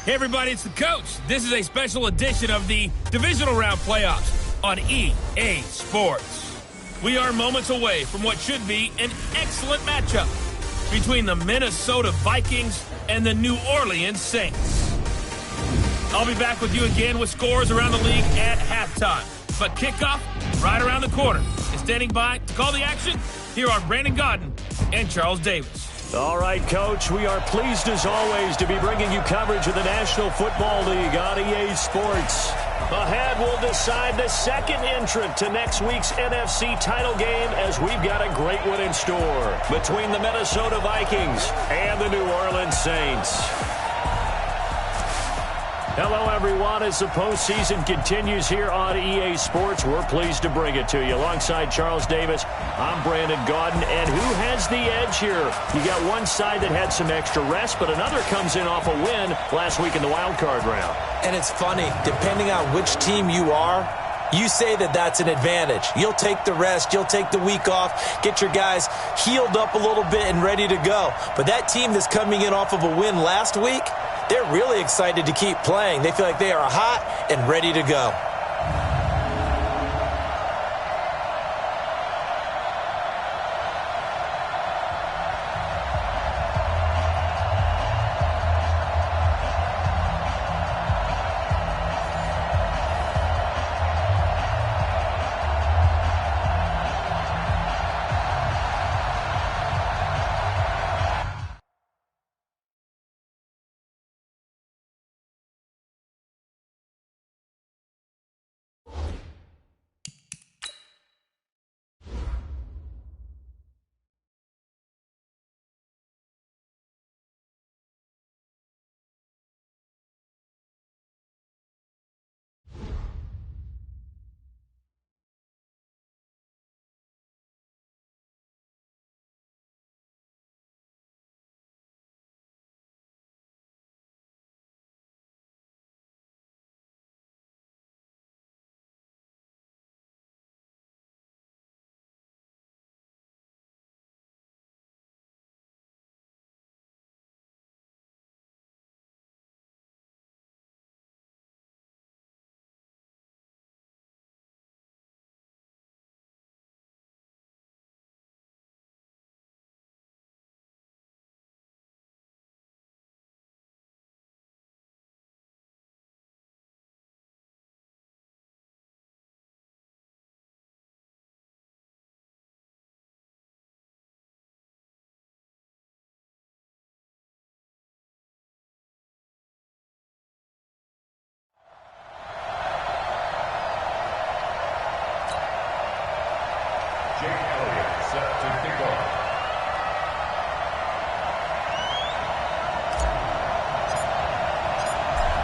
Hey everybody, it's the coach. This is a special edition of the divisional round playoffs on EA Sports. We are moments away from what should be an excellent matchup between the Minnesota Vikings and the New Orleans Saints. I'll be back with you again with scores around the league at halftime. But kickoff right around the corner. And standing by to call the action, here are Brandon Godden and Charles Davis. All right, Coach, we are pleased as always to be bringing you coverage of the National Football League on EA Sports. Ahead, we'll decide the second entrant to next week's NFC title game as we've got a great one in store between the Minnesota Vikings and the New Orleans Saints. Hello, everyone. As the postseason continues here on EA Sports, we're pleased to bring it to you. Alongside Charles Davis, I'm Brandon Godden. And who has the edge here? You got one side that had some extra rest, but another comes in off a win last week in the wild card round. And it's funny, depending on which team you are, you say that that's an advantage. You'll take the rest, you'll take the week off, get your guys healed up a little bit and ready to go. But that team that's coming in off of a win last week, they're really excited to keep playing. They feel like they are hot and ready to go.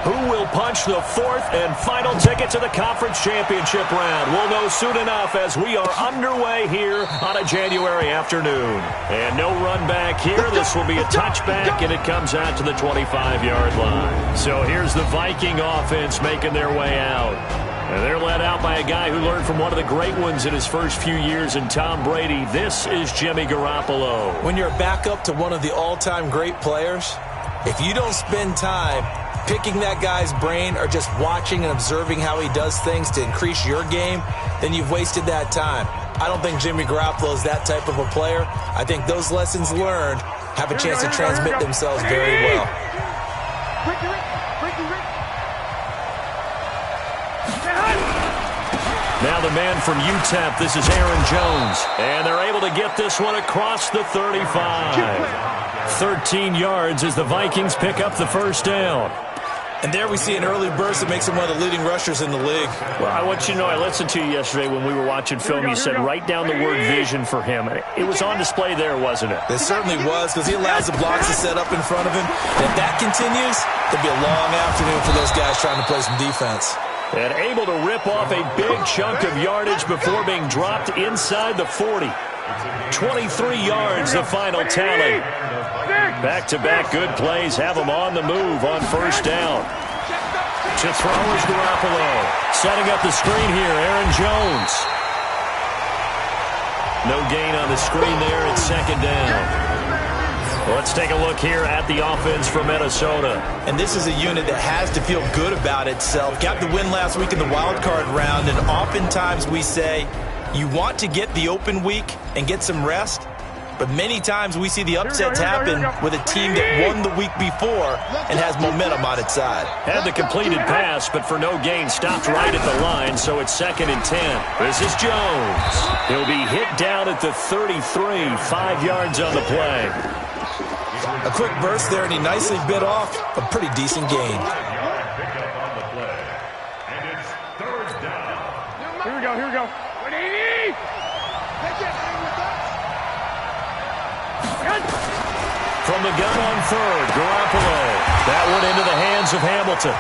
Who will punch the fourth and final ticket to the conference championship round? We'll know soon enough as we are underway here on a January afternoon. And no run back here. This will be a touchback, and it comes out to the 25-yard line. So here's the Viking offense making their way out. And they're led out by a guy who learned from one of the great ones in his first few years in Tom Brady. This is Jimmy Garoppolo. When you're back up to one of the all-time great players, if you don't spend time picking that guy's brain or just watching and observing how he does things to increase your game, then you've wasted that time. I don't think Jimmy Garoppolo is that type of a player. I think those lessons learned have a chance to transmit themselves very well. Now the man from UTEP, this is Aaron Jones. And they're able to get this one across the 35. 13 yards as the Vikings pick up the first down. And there we see an early burst that makes him one of the leading rushers in the league. Well, I want you to know, I listened to you yesterday when we were watching film. You said write down the word vision for him. It was on display there, wasn't it? It certainly was, because he allows the blocks to set up in front of him. And if that continues, it'll be a long afternoon for those guys trying to play some defense. And able to rip off a big chunk of yardage before being dropped inside the 40. 23 yards, the final tally. Back-to-back good plays have him on the move on first down. To throw is Garoppolo. Setting up the screen here, Aaron Jones. No gain on the screen there. It's second down. Let's take a look here at the offense for Minnesota. And this is a unit that has to feel good about itself. Got the win last week in the wild card round, and oftentimes we say you want to get the open week and get some rest, but many times we see the upsets happen with a team that won the week before and has momentum on its side. Had the completed pass, but for no gain, stopped right at the line, so it's 2nd and 10. This is Jones. He'll be hit down at the 33, 5 yards on the play. A quick burst there, and he nicely bit off a pretty decent gain. Here we go, here we go. From the gun on 3rd, Garoppolo. That one into the hands of Hamilton.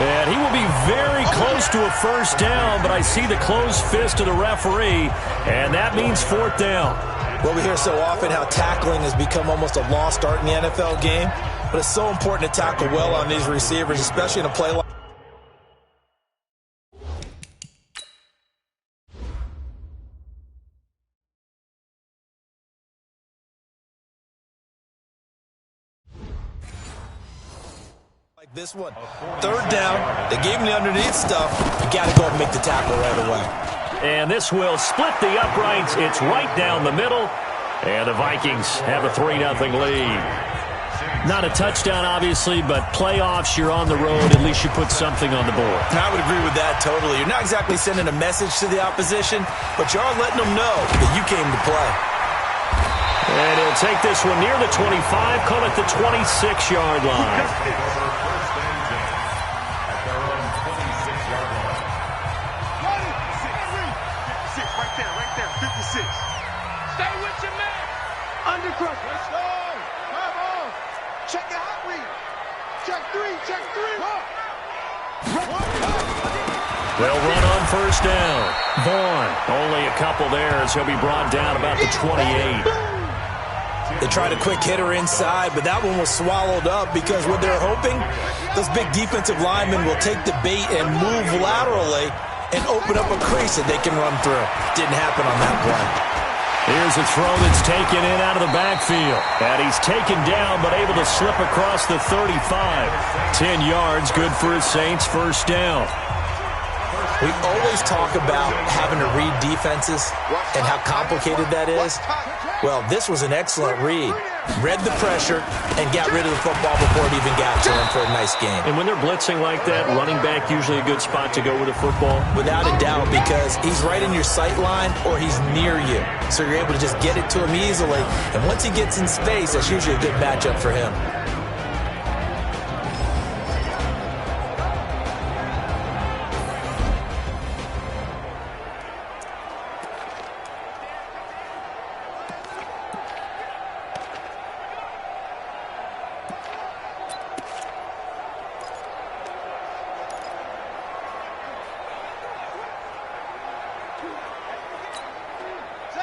And he will be very close to a 1st down, but I see the closed fist of the referee, and that means 4th down. Well, we hear so often how tackling has become almost a lost art in the NFL game, but it's so important to tackle well on these receivers, especially in a play like this one. 3rd down, they gave him the underneath stuff. You got to go and make the tackle right away. And this will split the uprights. It's right down the middle. And the Vikings have a 3-0 lead. Not a touchdown, obviously, but playoffs, you're on the road. At least you put something on the board. And I would agree with that totally. You're not exactly sending a message to the opposition, but you are letting them know that you came to play. And he'll take this one near the 25, call it the 26-yard line. Stay with your man. Undercrush. Let's go. Come on. Check the hot read. Check 3. Check 3. They'll run on 1st down. Vaughn, only a couple there as he'll be brought down about the 28. They tried a quick hitter inside, but that one was swallowed up because what they're hoping, those big defensive linemen will take the bait and move laterally and open up a crease that they can run through. Didn't happen on that play. Here's a throw that's taken in out of the backfield. And he's taken down but able to slip across the 35. 10 yards, good for his Saints, 1st down. We always talk about having to read defenses and how complicated that is. Well, this was an excellent read. Read the pressure and got rid of the football before it even got to him for a nice game. And when they're blitzing like that, running back usually a good spot to go with the football? Without a doubt, because he's right in your sight line or he's near you. So you're able to just get it to him easily. And once he gets in space, that's usually a good matchup for him.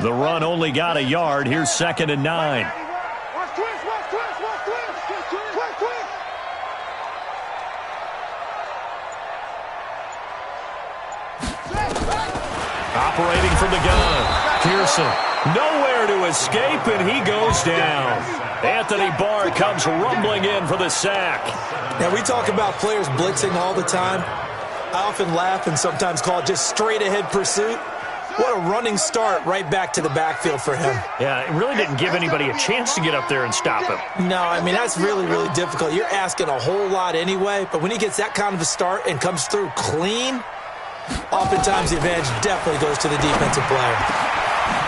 The run only got a yard. Here's 2nd and 9. Watch twist, watch twist, watch twist. Twist, twist. Operating from the gun. Pearson, nowhere to escape, and he goes down. Anthony Barr comes rumbling in for the sack. Now, we talk about players blitzing all the time. I often laugh and sometimes call it just straight-ahead pursuit. What a running start right back to the backfield for him. Yeah, it really didn't give anybody a chance to get up there and stop him. No, I mean, that's really, really difficult. You're asking a whole lot anyway, but when he gets that kind of a start and comes through clean, oftentimes the advantage definitely goes to the defensive player.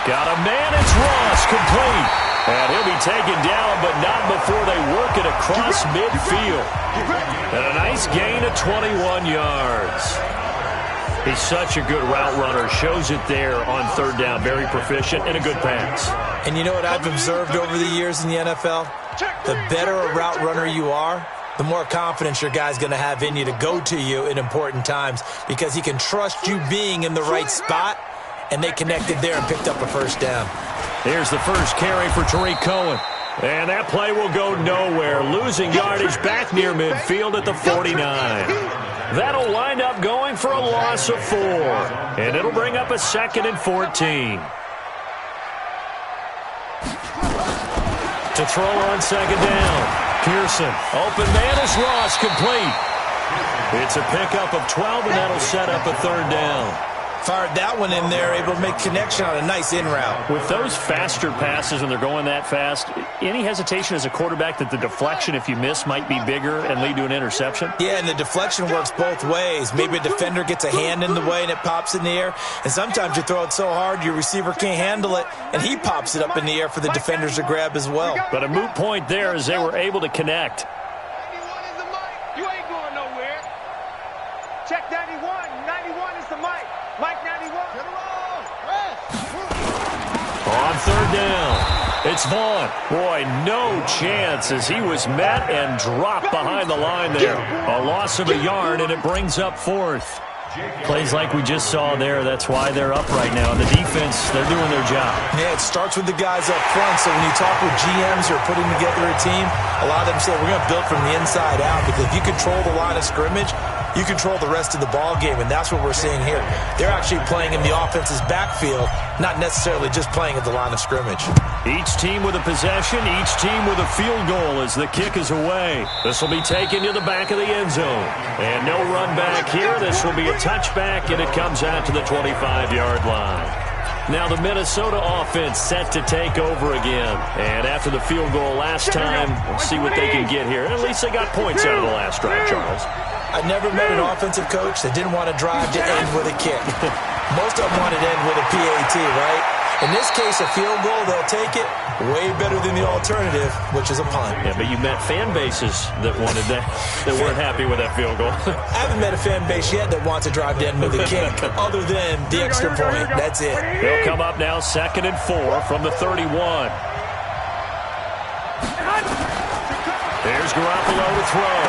Got a man, it's Ross, complete. And he'll be taken down, but not before they work it across midfield. And a nice gain of 21 yards. He's such a good route runner. Shows it there on 3rd down. Very proficient and a good pass. And you know what I've observed over the years in the NFL? The better a route runner you are, the more confidence your guy's going to have in you to go to you in important times because he can trust you being in the right spot, and they connected there and picked up a 1st down. Here's the first carry for Tariq Cohen. And that play will go nowhere. Losing yardage back near midfield at the 49. That'll wind up going for a loss of 4. And it'll bring up a 2nd and 14. To throw on second down. Pearson. Open man is Ross, complete. It's a pickup of 12, and that'll set up a third down. Fired that one in there, able to make connection on a nice in route. With those faster passes when they're going that fast, any hesitation as a quarterback that the deflection, if you miss, might be bigger and lead to an interception? Yeah, and the deflection works both ways. Maybe a defender gets a hand in the way and it pops in the air. And sometimes you throw it so hard your receiver can't handle it, and he pops it up in the air for the defenders to grab as well. But a moot point there as they were able to connect. 91 is the mic. You ain't going nowhere. Check 91. 91 is the mic. Mike 91. Get On third down, it's Vaughn. Boy, no chance as he was met and dropped behind the line there. A loss of a yard, and it brings up fourth. Plays like we just saw there. That's why they're up right now. The defense, they're doing their job. Yeah, it starts with the guys up front. So when you talk with GMs who are putting together a team, a lot of them say we're going to build from the inside out, because if you control the line of scrimmage, you control the rest of the ball game, and that's what we're seeing here. They're actually playing in the offense's backfield, not necessarily just playing at the line of scrimmage. Each team with a possession, each team with a field goal as the kick is away. This will be taken to the back of the end zone. And no run back here. This will be a touchback, and it comes out to the 25-yard line. Now the Minnesota offense set to take over again. And after the field goal last time, we'll see what they can get here. At least they got points out of the last drive, Charles. I never met an offensive coach that didn't want to drive to end with a kick. Most of them want to end with a PAT, right? In this case, a field goal, they'll take it. Way better than the alternative, which is a punt. Yeah, but you met fan bases that wanted that, that weren't happy with that field goal. I haven't met a fan base yet that wants to drive to end with a kick, other than the extra point. That's it. They'll come up now 2nd and 4 from the 31. There's Garoppolo to throw.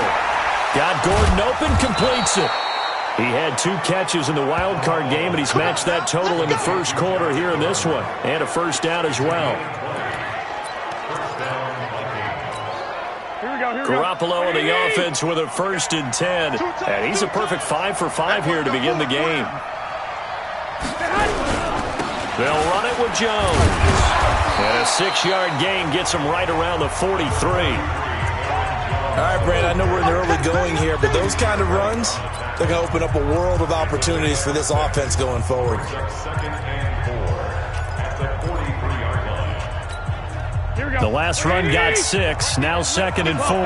Got Gordon open, completes it. He had 2 catches in the wild card game, and he's matched that total in the first quarter here in this one. And a first down as well. Garoppolo in the offense with a 1st and 10. And he's a perfect 5 for 5 here to begin the game. They'll run it with Jones. And a 6-yard gain gets him right around the 43. All right, Brad, I know we're in the early going here, but those kind of runs, they're going to open up a world of opportunities for this offense going forward. The last run got 6, now 2nd and 4.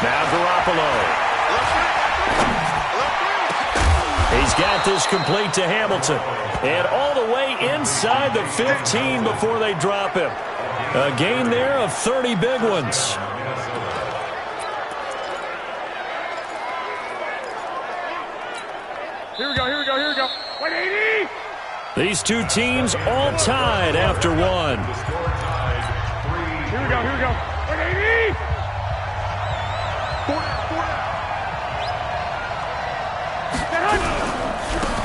Now Garoppolo. He's got this complete to Hamilton. And all the way inside the 15 before they drop him. A gain there of 30 big ones. Here we go. 180! These two teams all tied after one. Here we go. 180!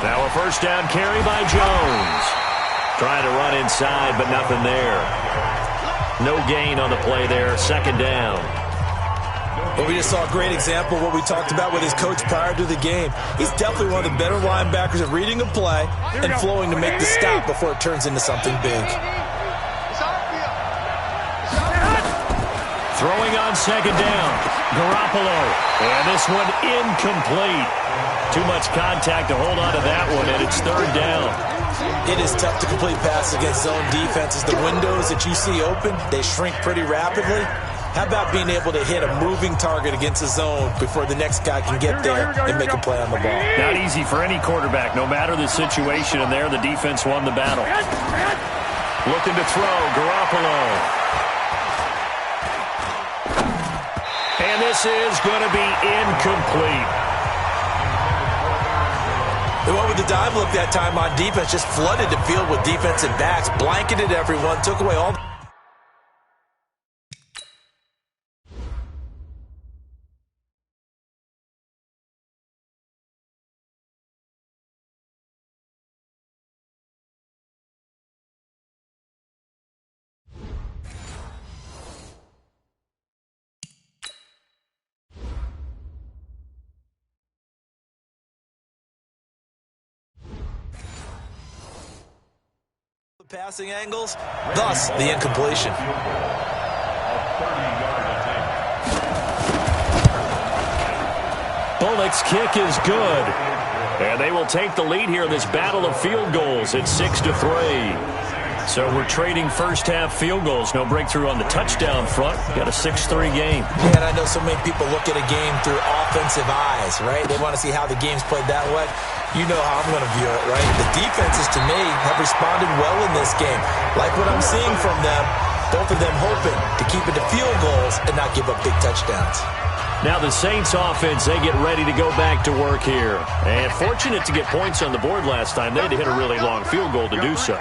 Now a first down carry by Jones. Trying to run inside, but nothing there. No gain on the play there. 2nd down. But we just saw a great example of what we talked about with his coach prior to the game. He's definitely one of the better linebackers at reading a play and flowing to make the stop before it turns into something big. Throwing on 2nd down. Garoppolo. And this one incomplete. Too much contact to hold on to that one, and it's 3rd down. It is tough to complete passes against zone defenses. The windows that you see open, they shrink pretty rapidly. How about being able to hit a moving target against a zone before the next guy can get there and make a play on the ball? Not easy for any quarterback, no matter the situation, and there the defense won the battle. Looking to throw, Garoppolo. And this is going to be incomplete. They went with the dime look that time on defense, just flooded the field with defensive backs, blanketed everyone, took away all the passing angles, thus the incompletion. Bullock's kick is good. And they will take the lead here in this battle of field goals at 6-3. So we're trading first-half field goals. No breakthrough on the touchdown front. Got a 6-3 game. Yeah, and I know so many people look at a game through offensive eyes, right? They want to see how the game's played that way. You know how I'm going to view it, right? The defenses, to me, have responded well in this game. Like what I'm seeing from them, both of them hoping to keep it to field goals and not give up big touchdowns. Now the Saints offense, they get ready to go back to work here. And fortunate to get points on the board last time. They had to hit a really long field goal to do so.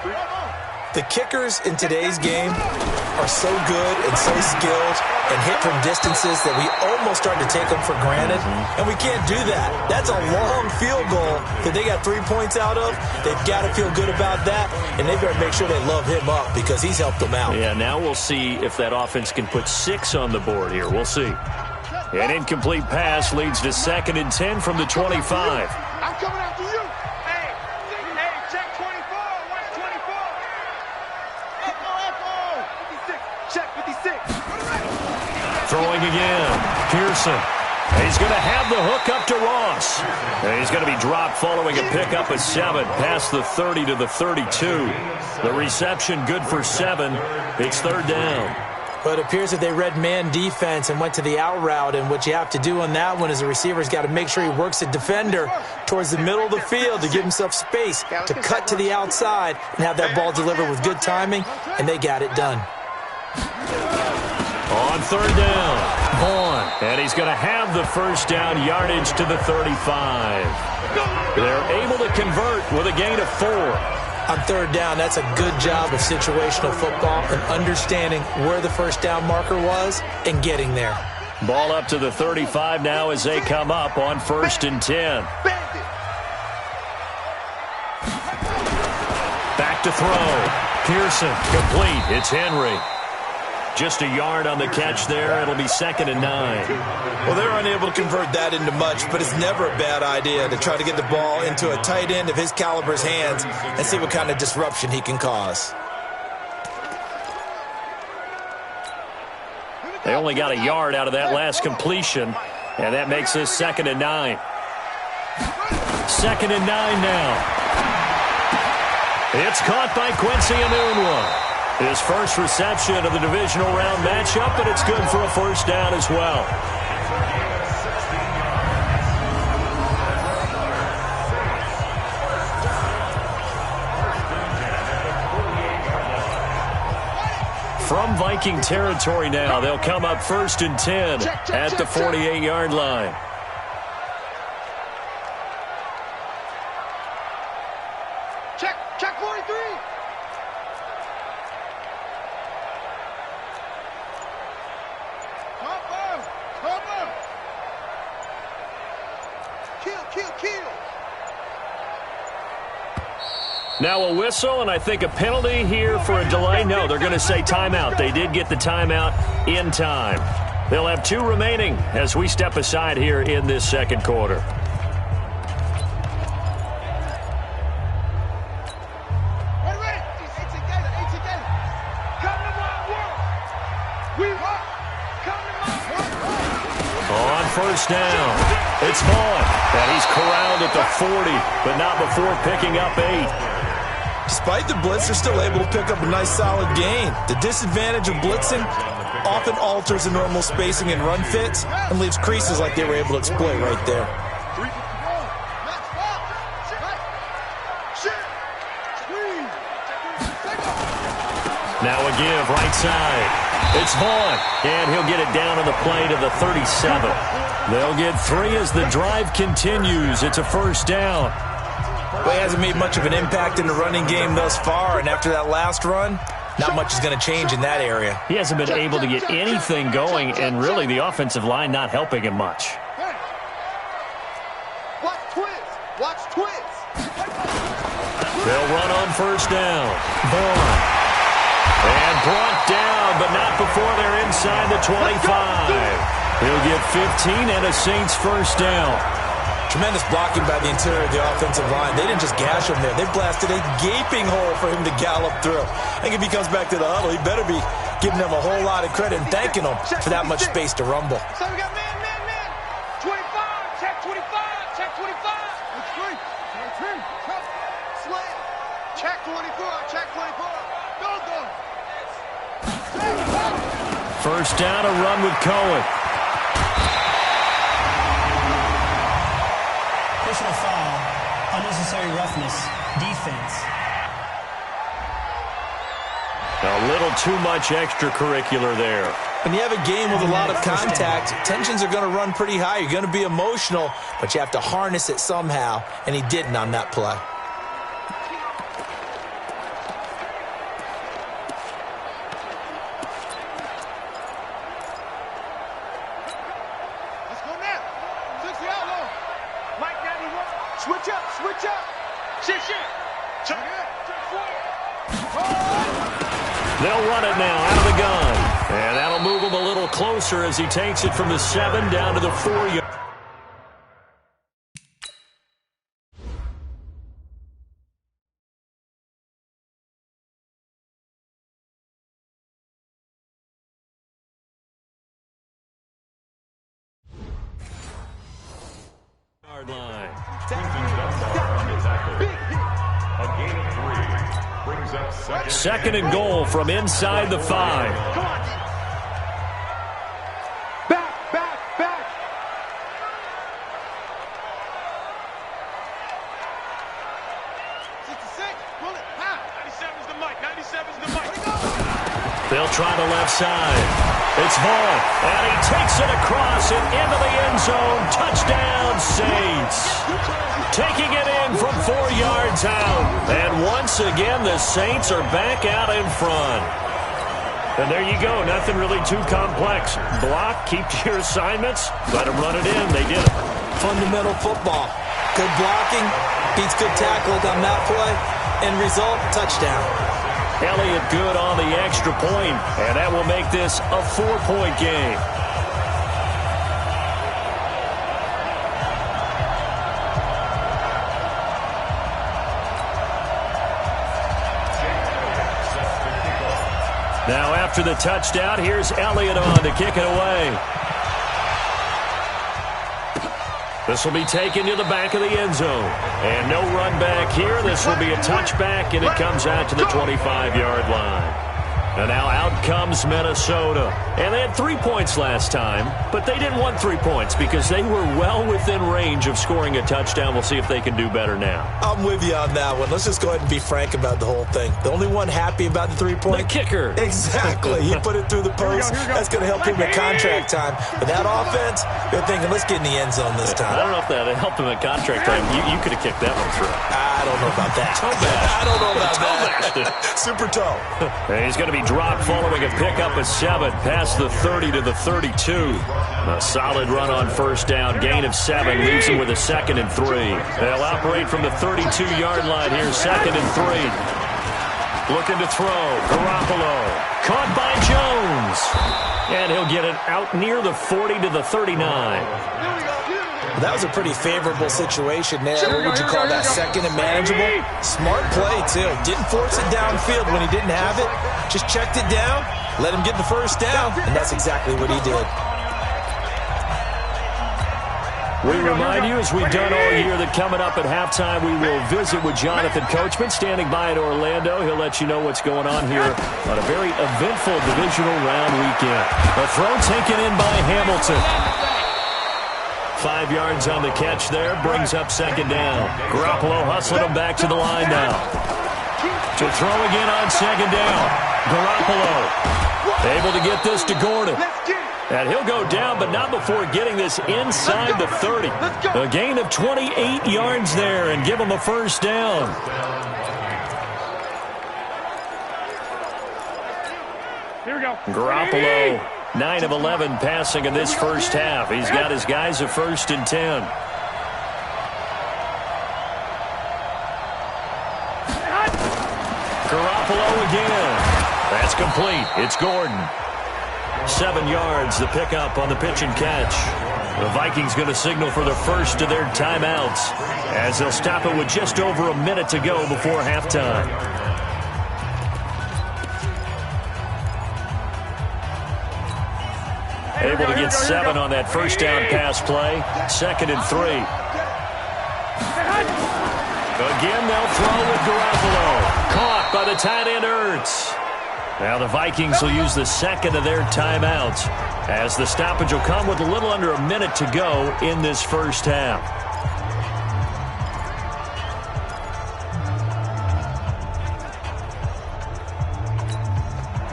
The kickers in today's game are so good and so skilled and hit from distances that we almost start to take them for granted, and we can't do that. That's a long field goal that they got 3 points out of. They've got to feel good about that, and they better make sure they love him up because he's helped them out. Yeah, now we'll see if that offense can put 6 on the board here. We'll see. An incomplete pass leads to 2nd and 10 from the 25. I'm coming after you. Hey, check 24. Watch 24. Echo. 56. Check 56. Throwing again. Pearson. He's going to have the hook up to Ross. And he's going to be dropped following a pickup of 7 past the 30 to the 32. The reception good for 7. It's 3rd down. But it appears that they read man defense and went to the out route, and what you have to do on that one is the receiver's got to make sure he works the defender towards the middle of the field to give himself space to cut to the outside and have that ball delivered with good timing, and they got it done. On 3rd down, Vaughn, and he's going to have the first down yardage to the 35. They're able to convert with a gain of 4. On 3rd down, that's a good job of situational football and understanding where the first down marker was and getting there. Ball up to the 35 now as they come up on 1st and 10. Back to throw. Pearson, complete. It's Henry. Just a yard on the catch there. It'll be 2nd and 9. Well, they're unable to convert that into much, but it's never a bad idea to try to get the ball into a tight end of his caliber's hands and see what kind of disruption he can cause. They only got a yard out of that last completion, and that makes this 2nd and 9. 2nd and 9 now. It's caught by Quincy Enunwa. His first reception of the divisional round matchup, but it's good for a first down as well. From Viking territory now, they'll come up 1st and 10 at the 48-yard line. Check 43. Kill. Now a whistle, and I think a penalty here for a delay. No, they're going to say timeout. They did get the timeout in time. They'll have 2 remaining as we step aside here in this 2nd quarter. On 1st down. It's Vaughn, and he's corralled at the 40, but not before picking up 8. Despite the blitz, they're still able to pick up a nice solid gain. The disadvantage of blitzing often alters the normal spacing and run fits and leaves creases like they were able to exploit right there. Now a give right side. It's Vaughn, and he'll get it down on the play to the 37. They'll get 3 as the drive continues. It's a first down. Well, he hasn't made much of an impact in the running game thus far, and after that last run, not much is going to change in that area. He hasn't been able to get anything going, and really the offensive line not helping him much. Watch twins. They'll run on first down. Vaughn. And brought down, but not before they're inside the 25. He'll get 15 and a Saints first down. Tremendous blocking by the interior of the offensive line. They didn't just gash him there. They blasted a gaping hole for him to gallop through. I think if he comes back to the huddle, he better be giving them a whole lot of credit and thanking them for that much space to rumble. So we got man. 25, check 25, check 25. It's free. Check, slam. Check 24, check 24. Go. First down, a run with Cohen. Personal foul, unnecessary roughness, defense. A little too much extracurricular there. When you have a game with a lot of contact, tensions are going to run pretty high. You're going to be emotional, but you have to harness it somehow, and he didn't on that play. Let's go now. 60 outlaw. Mike 91. Switch up. Shit. Check it. They'll run it now out of the gun. And that'll move him a little closer as he takes it from the 7 down to the 4-yard. Line. Second and goal from inside the 5. Come on. Back. 66. Pull it. 97's the mic. 97's the mic. They'll try the left side. It's Vaughn, and he takes it across and into the end zone. Touchdown, Saints. Taking it in from 4 yards out. And once again, the Saints are back out in front. And there you go. Nothing really too complex. Block, keep to your assignments, let them run it in. They did it. Fundamental football. Good blocking, beats good tackling on that play. End result, touchdown. Elliott good on the extra point, and that will make this a 4-point game. Now after the touchdown, here's Elliott on to kick it away. This will be taken to the back of the end zone. And no run back here. This will be a touchback, and it comes out to the 25-yard line. And now out comes Minnesota. And they had 3 points last time, but they didn't want 3 points because they were well within range of scoring a touchdown. We'll see if they can do better now. I'm with you on that one. Let's just go ahead and be frank about the whole thing. The only one happy about the 3-point? The kicker. Exactly. He put it through the post. That's going to help him at contract time. But that offense, they're thinking, let's get in the end zone this time. I don't know if that helped him at contract time. You could have kicked that one through. I don't know about that. I don't know about that. Super toe. And he's going to be dropped following a pickup of 7 past the 30 to the 32. A solid run on first down. Gain of 7 leaves him with a 2nd and 3. They'll operate from the 32-yard line here, 2nd and 3. Looking to throw. Garoppolo. Caught by Jones. And he'll get it out near the 40 to the 39. That was a pretty favorable situation there. What would you call that? 2nd and manageable? Smart play, too. Didn't force it downfield when he didn't have it. Just checked it down, let him get the first down, and that's exactly what he did. We remind you, as we've done all year, that coming up at halftime, we will visit with Jonathan Coachman, standing by in Orlando. He'll let you know what's going on here on a very eventful divisional round weekend. A throw taken in by Hamilton. 5 yards on the catch there, brings up 2nd down. Garoppolo hustling him back to the line now. To throw again on 2nd down. Garoppolo able to get this to Gordon. And he'll go down, but not before getting this inside the 30. A gain of 28 yards there and give him a first down. Here we go. Garoppolo, 9 of 11 passing in this first half. He's got his guys a 1st and 10. Garoppolo again. That's complete. It's Gordon. 7 yards, the pickup on the pitch and catch. The Vikings going to signal for the first of their timeouts as they'll stop it with just over a minute to go before halftime. Able to get 7 on that first down pass play. 2nd and 3. Again, they'll throw with Garoppolo. Caught by the tight end Ertz. Now the Vikings will use the second of their timeouts as the stoppage will come with a little under a minute to go in this first half.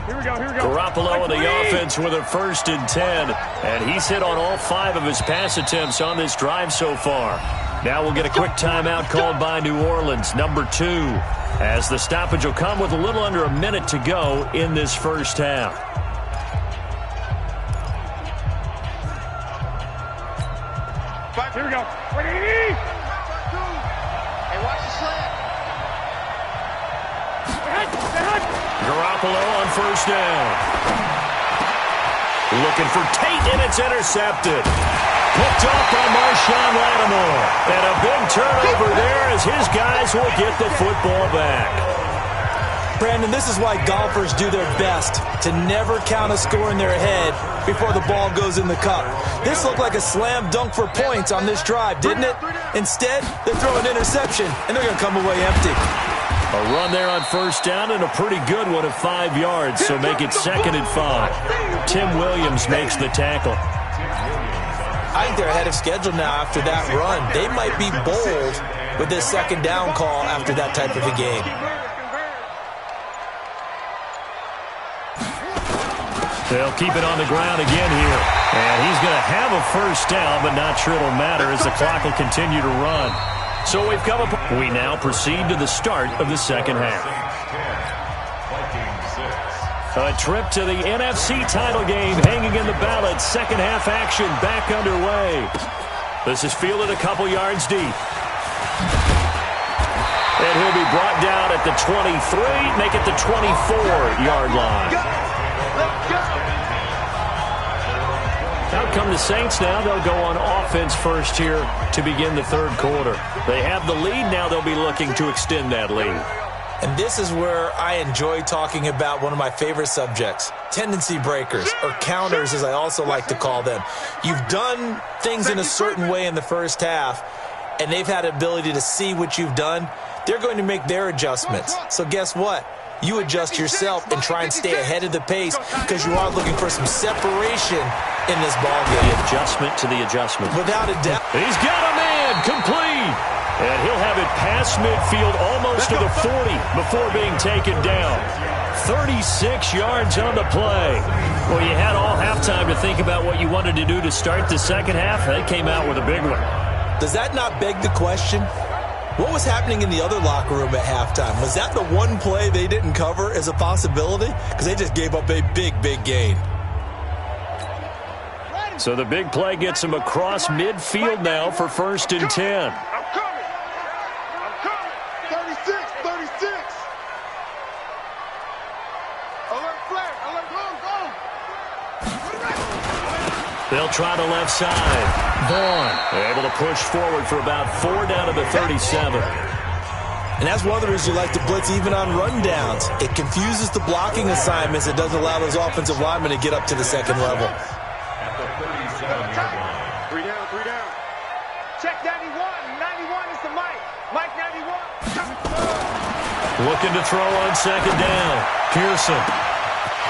Here we go. Garoppolo in the offense with a 1st and 10. And he's hit on all 5 of his pass attempts on this drive so far. Now we'll get a quick timeout called by New Orleans, number 2. As the stoppage will come with a little under a minute to go in this first half. Here we go. Hey, watch the slant. Garoppolo on 1st down. Looking for Tate, and it's intercepted. Picked off by Marshawn Lattimore. And a big turnover there as his guys will get the football back. Brandon, this is why golfers do their best to never count a score in their head before the ball goes in the cup. This looked like a slam dunk for points on this drive, didn't it? Instead, they throw an interception, and they're going to come away empty. A run there on 1st down and a pretty good one at 5 yards, so make it 2nd and 5. Tim Williams makes the tackle. I think they're ahead of schedule now after that run. They might be bold with this 2nd down call after that type of a game. They'll keep it on the ground again here. And he's going to have a 1st down, but not sure it'll matter as the clock will continue to run. So we've come up. We now proceed to the start of the second half. A trip to the NFC title game hanging in the balance. Second half action back underway. This is fielded a couple yards deep. And he'll be brought down at the 23, make it the 24-yard line. Out come the Saints now. They'll go on offense first here to begin the 3rd quarter. They have the lead. Now they'll be looking to extend that lead. And this is where I enjoy talking about one of my favorite subjects, tendency breakers, or counters as I also like to call them. You've done things in a certain way in the first half, and they've had the ability to see what you've done. They're going to make their adjustments. So guess what? You adjust yourself and try and stay ahead of the pace because you are looking for some separation in this ball game. The adjustment to the adjustment. Without a doubt. He's got a man complete. And he'll have it past midfield almost to the 40 before being taken down. 36 yards on the play. Well, you had all halftime to think about what you wanted to do to start the second half. They came out with a big one. Does that not beg the question? What was happening in the other locker room at halftime? Was that the one play they didn't cover as a possibility? Because they just gave up a big, big gain. So the big play gets him across midfield now for 1st and 10. I'm coming. 36. Alert flag. Alert, go. They'll try the left side. Vaughn able to push forward for about 4 down to the 37. And that's one of the reasons you like to blitz even on rundowns. It confuses the blocking assignments. It doesn't allow those offensive linemen to get up to the second level. 3 down. Check 91. 91 is the Mike. Mike 91. Looking to throw on 2nd down. Pearson.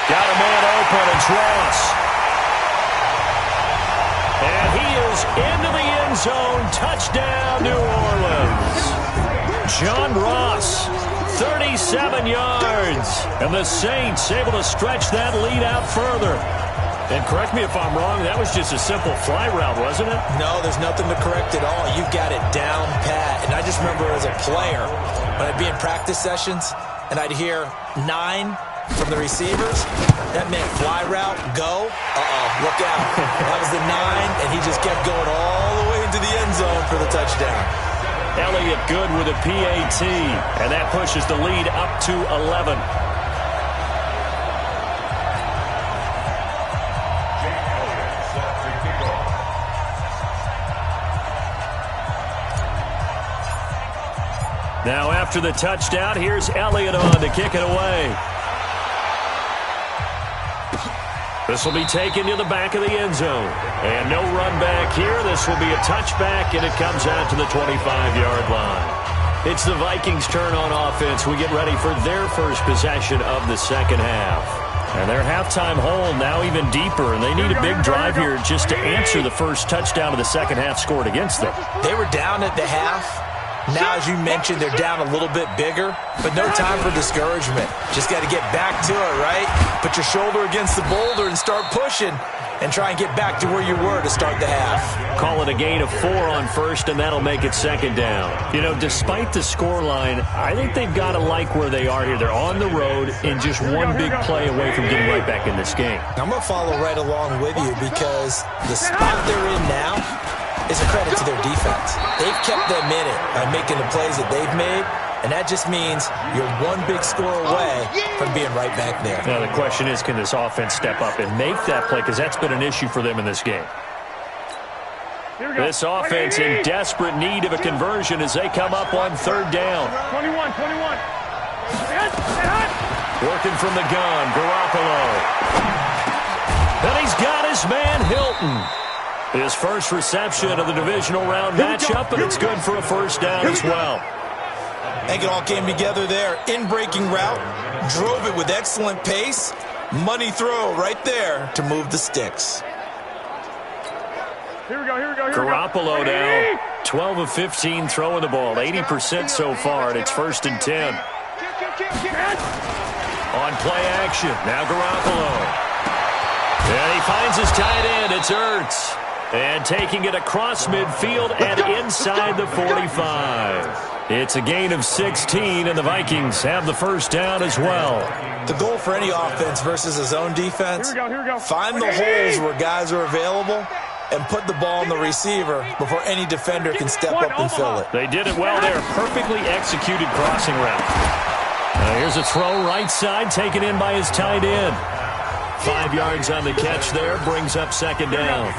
Got a man open. It's Ross. And he is into the end zone. Touchdown, New Orleans. John Ross, 37 yards. And the Saints able to stretch that lead out further. And correct me if I'm wrong, that was just a simple fly route, wasn't it? No, there's nothing to correct at all. You've got it down pat. And I just remember as a player, when I'd be in practice sessions, and I'd hear 9 from the receivers, that meant fly route, go. Look out. That was the 9, and he just kept going all the way into the end zone for the touchdown. Elliott good with a PAT, and that pushes the lead up to 11. Now after the touchdown, here's Elliott on to kick it away. This will be taken to the back of the end zone. And no run back here. This will be a touchback, and it comes out to the 25-yard line. It's the Vikings' turn on offense. We get ready for their first possession of the second half. And their halftime hole now even deeper, and they need a big drive here just to answer the first touchdown of the second half scored against them. They were down at the half. Now, as you mentioned, they're down a little bit bigger, but no time for discouragement. Just got to get back to it, right? Put your shoulder against the boulder and start pushing and try and get back to where you were to start the half. Call it a gain of 4 on first, and that'll make it second down. You know, despite the scoreline, I think they've got to like where they are here. They're on the road and just one big play away from getting right back in this game. I'm going to follow right along with you because the spot they're in now is a credit to their defense. They've kept them in it by making the plays that they've made, and that just means you're one big score away from being right back there. Now, the question is, can this offense step up and make that play? Because that's been an issue for them in this game. This offense in desperate need of a conversion as they come up on third down. 21. Working from the gun, Garoppolo. And he's got his man, Hilton. His first reception of the divisional round matchup, and it's good for a first down as well. I think it all came together there. In-breaking route, drove it with excellent pace. Money throw right there to move the sticks. Here we go. Garoppolo now, 12 of 15 throwing the ball, 80% so far, and it's 1st and 10. On play action, now Garoppolo. And he finds his tight end, it's Ertz. And taking it across midfield and inside the 45. It's a gain of 16, and the Vikings have the first down as well. The goal for any offense versus a zone defense, Here we go. find the holes where guys are available and put the ball on the receiver before any defender can step up and fill it. They did it well there. Perfectly executed crossing route. Here's a throw right side taken in by his tight end. 5 yards on the catch there, brings up second down.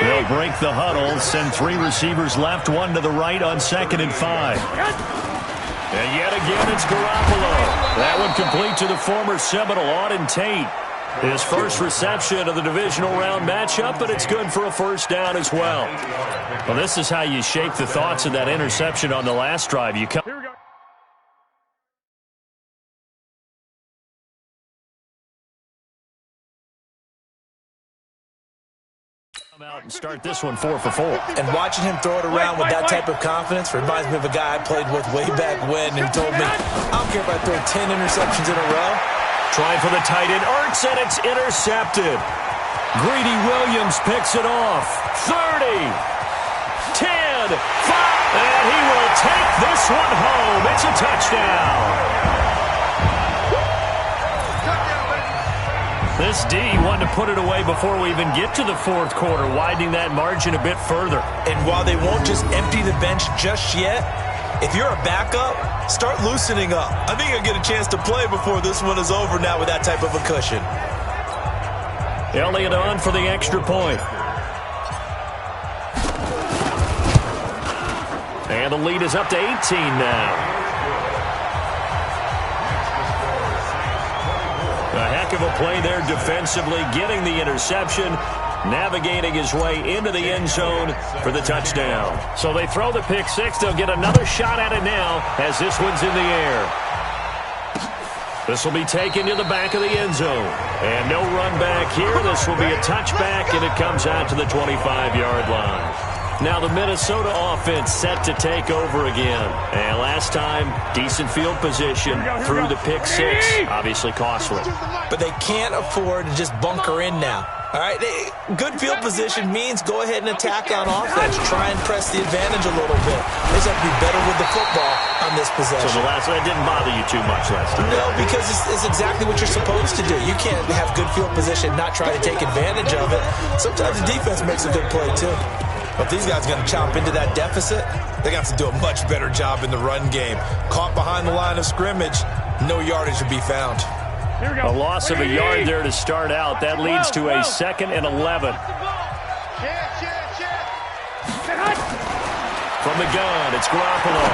They'll break the huddle, send 3 receivers left, 1 to the right on 2nd and 5. And yet again, it's Garoppolo. That one complete to the former Seminole, Auden Tate. His first reception of the divisional round matchup, but it's good for a first down as well. Well, this is how you shape the thoughts of that interception on the last drive. You come out and start this one 4 for 4. And watching him throw it around with that type of confidence reminds me of a guy I played with way back when who told me, I don't care if I throw 10 interceptions in a row. Trying for the tight end, Ertz, and it's intercepted. Greedy Williams picks it off. 30, 10, 5, and he will take this one home. It's a touchdown. This D wanted to put it away before we even get to the 4th quarter, widening that margin a bit further. And while they won't just empty the bench just yet, if you're a backup, start loosening up. I think you'll get a chance to play before this one is over now with that type of a cushion. Elliott on for the extra point. And the lead is up to 18 now. A heck of a play there defensively, getting the interception, navigating his way into the end zone for the touchdown. So they throw the pick 6. They'll get another shot at it now as this one's in the air. This will be taken to the back of the end zone. And no run back here. This will be a touchback, and it comes out to the 25-yard line. Now the Minnesota offense set to take over again. And last time, decent field position through the pick 6. Obviously costly. But they can't afford to just bunker in now. All right, good field position means go ahead and attack on offense. Try and press the advantage a little bit. They just have to be better with the football on this possession. So that didn't bother you too much last time? No, because it's exactly what you're supposed to do. You can't have good field position, not try to take advantage of it. Sometimes the defense makes a good play too. But these guys are going to chomp into that deficit. They're going to have to do a much better job in the run game. Caught behind the line of scrimmage, no yardage to be found. A loss of a yard there to start out. That leads to a 2nd and 11. From the gun, it's Garoppolo.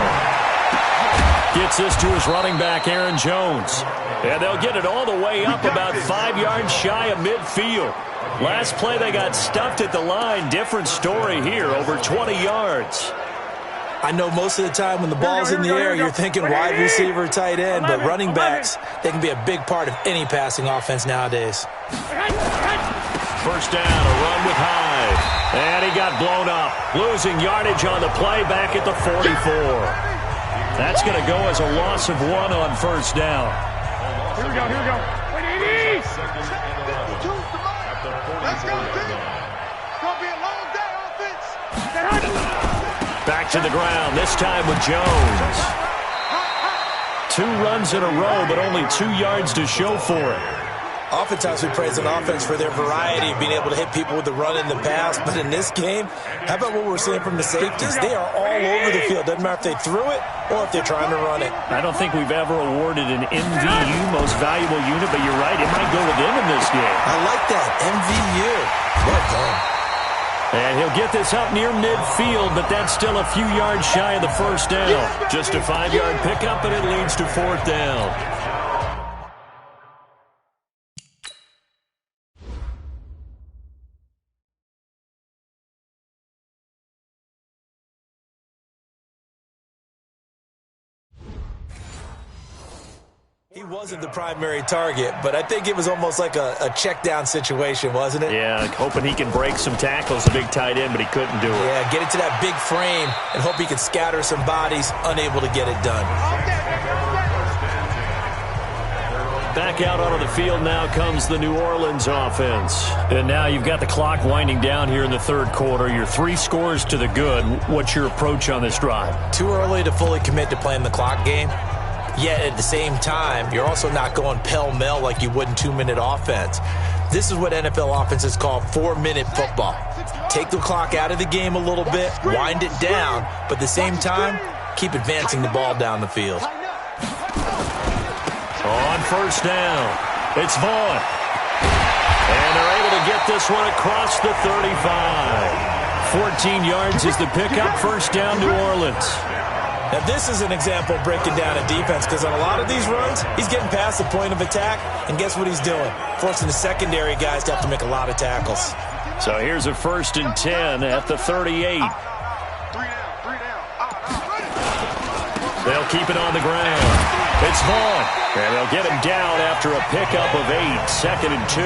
Gets this to his running back, Aaron Jones. And they'll get it all the way up about 5 yards shy of midfield. Last play, they got stuffed at the line. Different story here, over 20 yards. I know most of the time when the ball's in the air, you're thinking wide receiver, tight end, but running backs, they can be a big part of any passing offense nowadays. First down, a run with Hyde. And he got blown up. Losing yardage on the play back at the 44. That's going to go as a loss of 1 on first down. Here we go. Let's go, team. It's going to be a long day, offense. Back to the ground, this time with Jones. 2 runs in a row, but only 2 yards to show for it. Oftentimes we praise an offense for their variety of being able to hit people with the run in the pass. But in this game, how about what we're seeing from the safeties? They are all over the field. Doesn't matter if they threw it or if they're trying to run it. I don't think we've ever awarded an MVU, most valuable unit, but you're right, it might go with them in this game. I like that, MVU. Well done. And he'll get this up near midfield, but that's still a few yards shy of the first down. Just a 5-yard pickup, and it leads to fourth down. He wasn't the primary target, but I think it was almost like a check down situation, wasn't it? Yeah, hoping he can break some tackles, a big tight end, but he couldn't do it. Yeah, get it to that big frame and hope he can scatter some bodies, unable to get it done. Back out onto the field now comes the New Orleans offense. And now you've got the clock winding down here in the third quarter. You're 3 scores to the good. What's your approach on this drive? Too early to fully commit to playing the clock game. Yet at the same time, you're also not going pell-mell like you would in 2-minute offense. This is what NFL offenses call 4-minute football. Take the clock out of the game a little bit, wind it down, but at the same time, keep advancing the ball down the field. On first down, it's Vaughn. And they're able to get this one across the 35. 14 yards is the pickup, first down, New Orleans. Now, this is an example of breaking down a defense because on a lot of these runs, he's getting past the point of attack, and guess what he's doing? Forcing the secondary guys to have to make a lot of tackles. So here's a 1st and 10 at the 38. They'll keep it on the ground. It's Vaughn, and they'll get him down after a pickup of 8, 2nd and 2.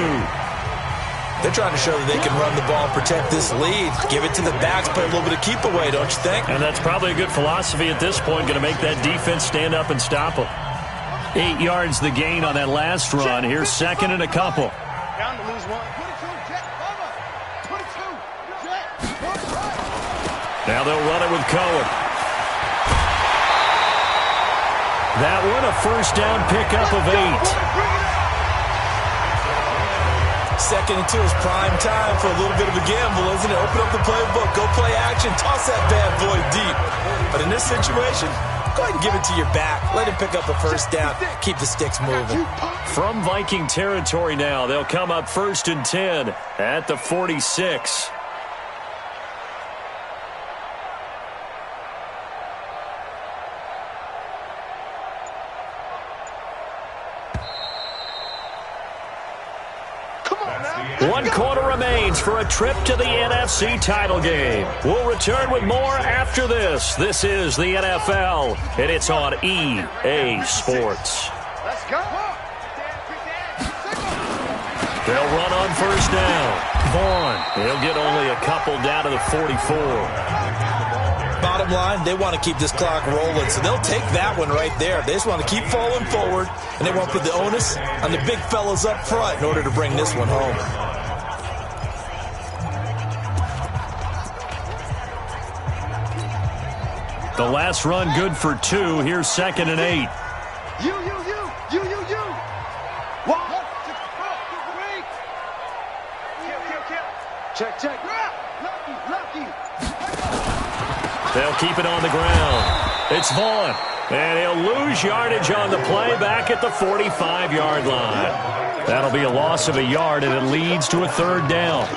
They're trying to show that they can run the ball and protect this lead. Give it to the backs, play a little bit of keep away, don't you think? And that's probably a good philosophy at this point, going to make that defense stand up and stop them. 8 yards the gain on that last run. Here's 2nd and a couple. Down to lose 1. Now they'll run it with Cohen. That one, a first down pickup of 8. 2nd and 2 is prime time for a little bit of a gamble, isn't it? Open up the playbook, go play action, toss that bad boy deep. But in this situation, go ahead and give it to your back. Let him pick up a first down. Keep the sticks moving. From Viking territory now, they'll come up 1st and 10 at the 46. One quarter remains for a trip to the NFC title game. We'll return with more after this. This is the NFL, and it's on EA Sports. Let's go. They'll run on first down. Vaughn, he'll get only a couple down to the 44. Bottom line, they want to keep this clock rolling, so they'll take that one right there. They just want to keep falling forward, and they want to put the onus on the big fellas up front in order to bring this one home. The last run good for 2. Here's 2nd and 8. You. 1, 2, 3. Check. Lucky. They'll keep it on the ground. It's Vaughn, and he'll lose yardage on the play back at the 45-yard line. That'll be a loss of a yard, and it leads to a 3rd down.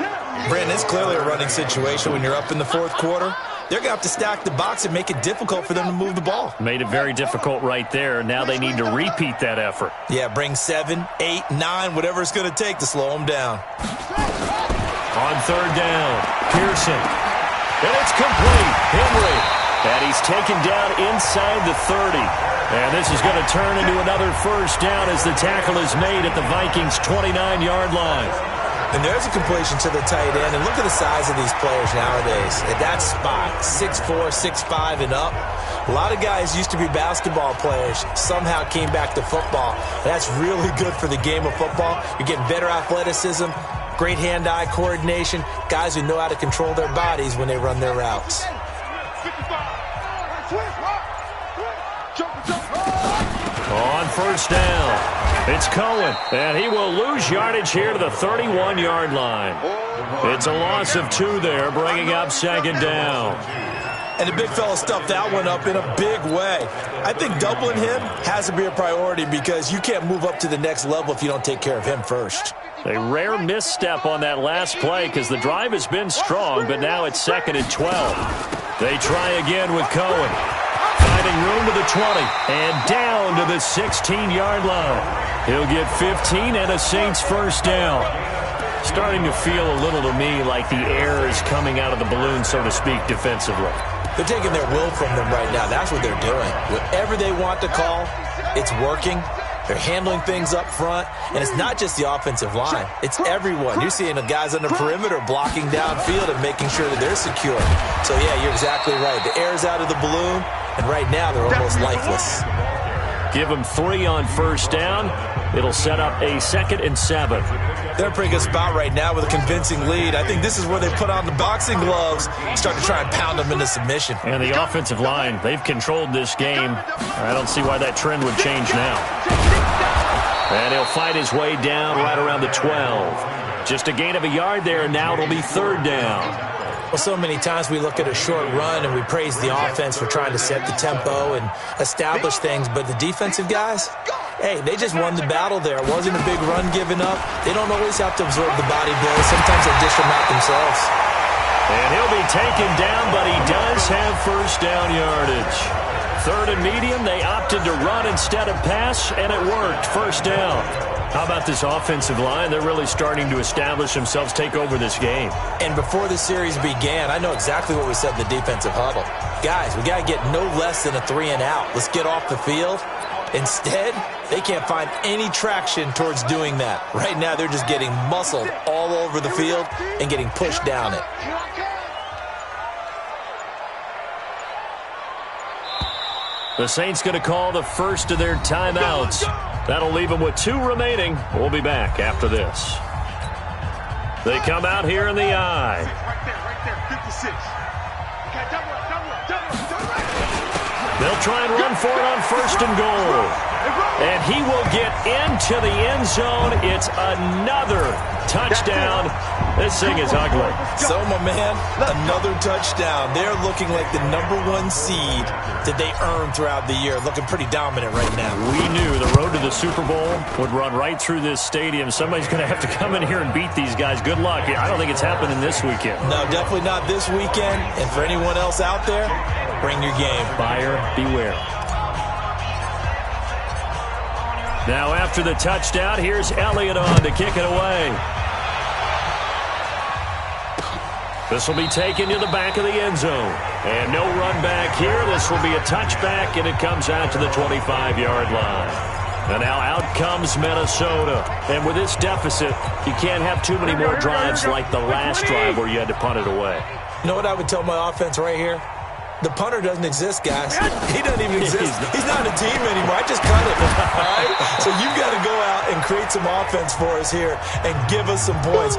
Brandon, it's clearly a running situation when you're up in the 4th quarter. they're going to have to stack the box and make it difficult for them to move the ball. Made it very difficult right there. Now they need to repeat that effort. Yeah, bring 7, 8, 9, whatever it's going to take to slow them down. On third down, Pearson. And it's complete. Henry. And he's taken down inside the 30. And this is going to turn into another first down as the tackle is made at the Vikings' 29-yard line. And there's a completion to the tight end. And look at the size of these players nowadays. At that spot, 6'4", 6'5", and up. A lot of guys used to be basketball players, somehow came back to football. That's really good for the game of football. You're getting better athleticism, great hand-eye coordination, guys who know how to control their bodies when they run their routes. On first down, it's Cohen, and he will lose yardage here to the 31-yard line. It's a loss of 2 there, bringing up second down. And the big fella stuffed that one up in a big way. I think doubling him has to be a priority because you can't move up to the next level if you don't take care of him first. A rare misstep on that last play because the drive has been strong, but now it's 2nd and 12. They try again with Cohen. Finding room to the 20 and down to the 16-yard line. He'll get 15 and a Saints first down. Starting to feel a little to me like the air is coming out of the balloon, so to speak, defensively. They're taking their will from them right now. That's what they're doing. Whatever they want to call, it's working. They're handling things up front, and it's not just the offensive line. It's everyone. You're seeing the guys on the perimeter blocking downfield and making sure that they're secure. So, yeah, you're exactly right. The air's out of the balloon, and right now they're almost lifeless. Give them 3 on first down. It'll set up a 2nd and 7. They're in a pretty good spot right now with a convincing lead. I think this is where they put on the boxing gloves, start to try and pound them into submission. And the offensive line, they've controlled this game. I don't see why that trend would change now. And he'll fight his way down right around the 12. Just a gain of a yard there, and now it'll be 3rd down. Well, so many times we look at a short run and we praise the offense for trying to set the tempo and establish things, but the defensive guys, hey, they just won the battle there. It wasn't a big run given up. They don't always have to absorb the body blows. Sometimes they dish them out themselves. And he'll be taken down, but he does have first down yardage. 3rd and medium, they opted to run instead of pass, and it worked. First down. How about this offensive line? They're really starting to establish themselves, take over this game. And before the series began, I know exactly what we said in the defensive huddle. Guys, we got to get no less than a 3 and out. Let's get off the field. Instead, they can't find any traction towards doing that. Right now, they're just getting muscled all over the field and getting pushed down it. The Saints going to call the first of their timeouts. That'll leave them with 2 remaining. We'll be back after this. They come out here in the I. Right there, 56. Okay, double. They'll try and run for it on 1st and goal. And he will get into the end zone. It's another touchdown. This thing is ugly. So, my man, another touchdown. They're looking like the #1 seed that they earned throughout the year. Looking pretty dominant right now. We knew the road to the Super Bowl would run right through this stadium. Somebody's going to have to come in here and beat these guys. Good luck. I don't think it's happening this weekend. No, definitely not this weekend. And for anyone else out there, bring your game. Buyer beware. Now after the touchdown, here's Elliott on to kick it away. This will be taken to the back of the end zone. And no run back here. This will be a touchback, and it comes out to the 25-yard line. And now out comes Minnesota. And with this deficit, you can't have too many more drives like the last drive where you had to punt it away. You know what I would tell my offense right here? The punter doesn't exist, guys. He doesn't even exist. He's not a team anymore. I just cut him. All right? So you've got to go out and create some offense for us here and give us some points.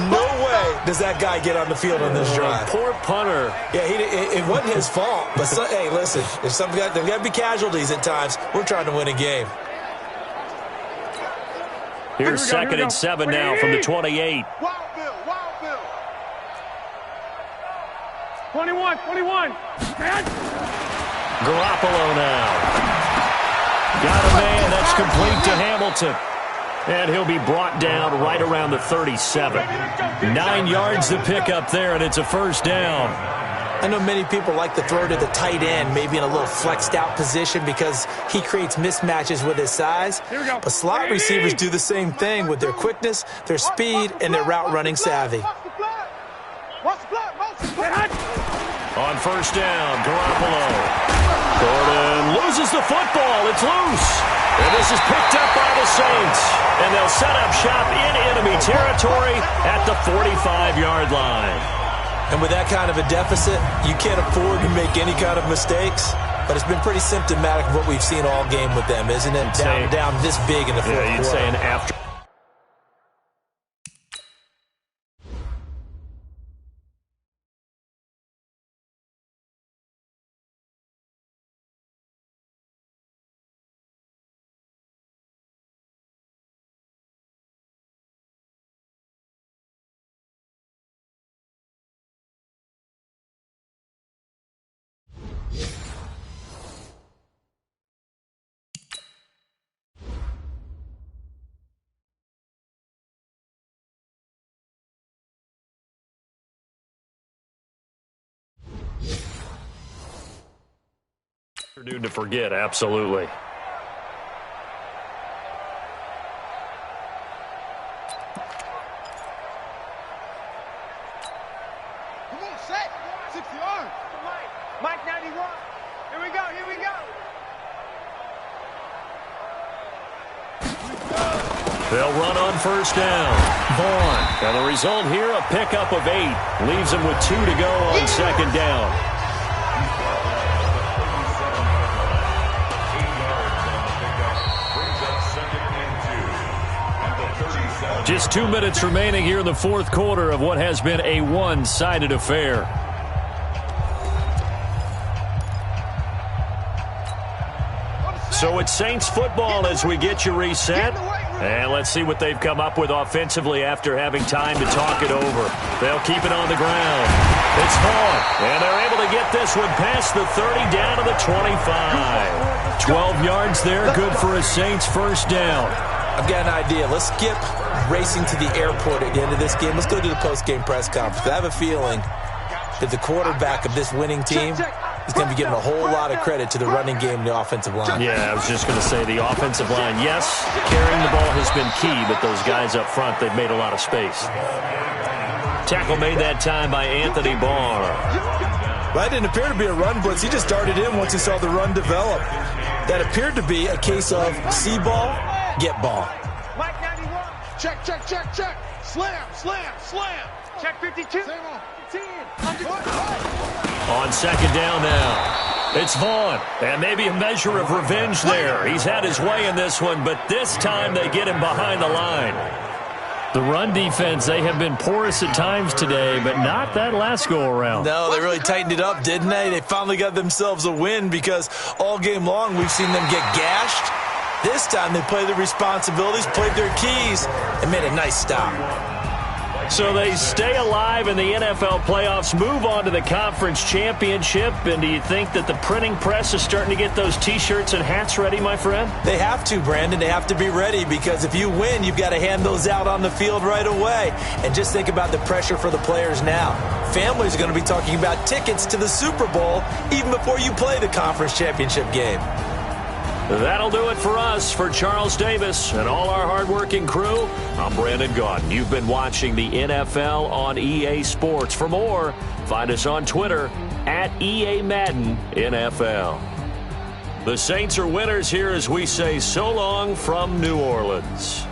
No way does that guy get on the field on this drive. Poor punter. Yeah, it wasn't his fault. But, hey, listen, if there's got to be casualties at times. We're trying to win a game. Here's 2nd and 7 now from the 28. Wild Bill. 21. Garoppolo now. Got a man. That's complete to Hamilton. And he'll be brought down right around the 37. 9 yards to pick up there, and it's a first down. I know many people like to throw to the tight end, maybe in a little flexed out position because he creates mismatches with his size. But slot receivers do the same thing with their quickness, their speed, and their route running savvy. On first down, Garoppolo. Gordon loses the football. It's loose. And this is picked up by the Saints. And they'll set up shop in enemy territory at the 45-yard line. And with that kind of a deficit, you can't afford to make any kind of mistakes. But it's been pretty symptomatic of what we've seen all game with them, isn't it? Down this big in the fourth quarter. Yeah, you'd say an after. Dude to forget, absolutely. Come on, set. 60 yards. Mike 91. Here we go, here we go. They'll run on first down. Vaughn. And the result here, a pickup of 8. Leaves him with 2 to go on second down. Just 2 minutes remaining here in the fourth quarter of what has been a one-sided affair. So it's Saints football as we get you reset. And let's see what they've come up with offensively after having time to talk it over. They'll keep it on the ground. It's Vaughn. And they're able to get this one past the 30 down to the 25. 12 yards there, good for a Saints first down. I've got an idea. Let's skip racing to the airport at the end of this game. Let's go to the post-game press conference. I have a feeling that the quarterback of this winning team is going to be giving a whole lot of credit to the running game and the offensive line. Yeah, I was just going to say the offensive line, yes, carrying the ball has been key, but those guys up front, they've made a lot of space. Tackle made that time by Anthony Barr. That didn't appear to be a run blitz. He just darted in once he saw the run develop. That appeared to be a case of see ball, get ball. Mike 91. Check, check, check, check. Slam, slam, slam. Check 52. 10. On second down now, it's Vaughn. And maybe a measure of revenge there. He's had his way in this one, but this time they get him behind the line. The run defense, they have been porous at times today, but not that last go-around. No, they really tightened it up, didn't they? They finally got themselves a win because all game long we've seen them get gashed. This time they played their responsibilities, played their keys, and made a nice stop. So they stay alive in the NFL playoffs, move on to the conference championship. And do you think that the printing press is starting to get those T-shirts and hats ready, my friend? They have to, Brandon. They have to be ready because if you win, you've got to hand those out on the field right away. And just think about the pressure for the players now. Families are going to be talking about tickets to the Super Bowl even before you play the conference championship game. That'll do it for us. For Charles Davis and all our hardworking crew, I'm Brandon Gaudin. You've been watching the NFL on EA Sports. For more, find us on Twitter at EA Madden NFL. The Saints are winners here as we say so long from New Orleans.